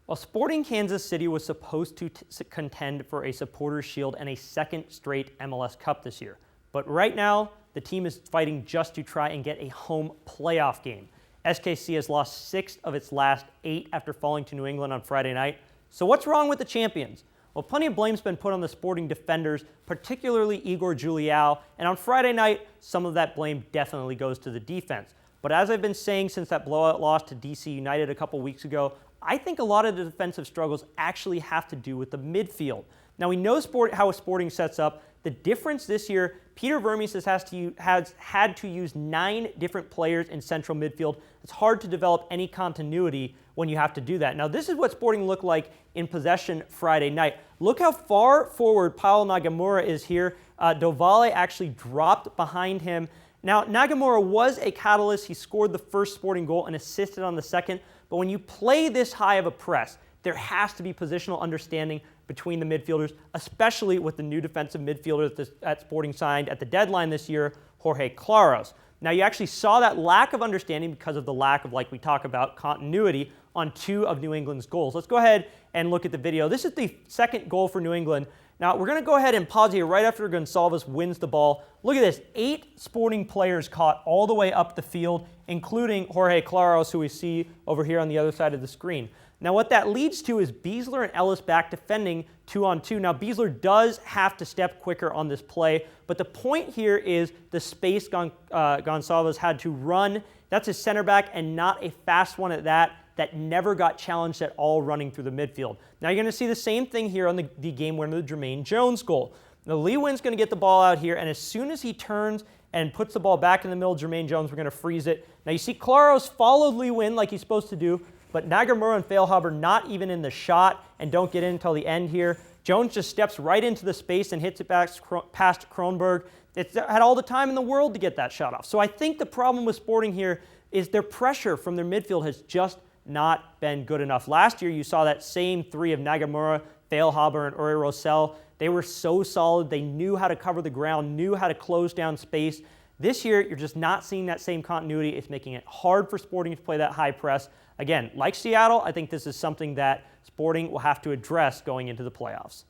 Well, Sporting Kansas City was supposed to contend for a Supporters' Shield and a second straight MLS Cup this year. But right now, the team is fighting just to try and get a home playoff game. SKC has lost 6 of its last 8 after falling to New England on Friday night. So what's wrong with the champions? Well, plenty of blame's been put on the Sporting defenders, particularly Igor Juliao, and on Friday night, some of that blame definitely goes to the defense. But as I've been saying since that blowout loss to DC United a couple weeks ago, I think a lot of the defensive struggles actually have to do with the midfield. Now, we know how Sporting sets up. The difference this year, Peter Vermes has had to use 9 different players in central midfield. It's hard to develop any continuity when you have to do that. Now, this is what Sporting looked like in possession Friday night. Look how far forward Paulo Nagamura is here. Dovale actually dropped behind him. Now, Nagamura was a catalyst. He scored the first Sporting goal and assisted on the second. But when you play this high of a press, there has to be positional understanding between the midfielders, especially with the new defensive midfielder that Sporting signed at the deadline this year, Jorge Claros. Now, you actually saw that lack of understanding because of the lack of, like we talk about, continuity on 2 of New England's goals. Let's go ahead and look at the video. This is the second goal for New England. Now, we're going to go ahead and pause here right after Gonçalves wins the ball. Look at this, 8 Sporting players caught all the way up the field, including Jorge Claros, who we see over here on the other side of the screen. Now, what that leads to is Besler and Ellis back defending 2-on-2. Now, Besler does have to step quicker on this play, but the point here is the space Gonçalves had to run. That's a center back and not a fast one at that never got challenged at all running through the midfield. Now, you're going to see the same thing here on the game winner, the Jermaine Jones goal. Now, Lee Nguyen's going to get the ball out here, and as soon as he turns and puts the ball back in the middle of Jermaine Jones, we're going to freeze it. Now, you see Claros followed Lee Nguyen like he's supposed to do, but Nagamura and Feilhaber not even in the shot and don't get in until the end here. Jones just steps right into the space and hits it back past Kronberg. It's had all the time in the world to get that shot off. So I think the problem with Sporting here is their pressure from their midfield has just not been good enough. Last year, you saw that same 3 of Nagamura, Feilhaber, and Uri Rosell. They were so solid. They knew how to cover the ground, knew how to close down space. This year, you're just not seeing that same continuity. It's making it hard for Sporting to play that high press. Again, like Seattle, I think this is something that Sporting will have to address going into the playoffs.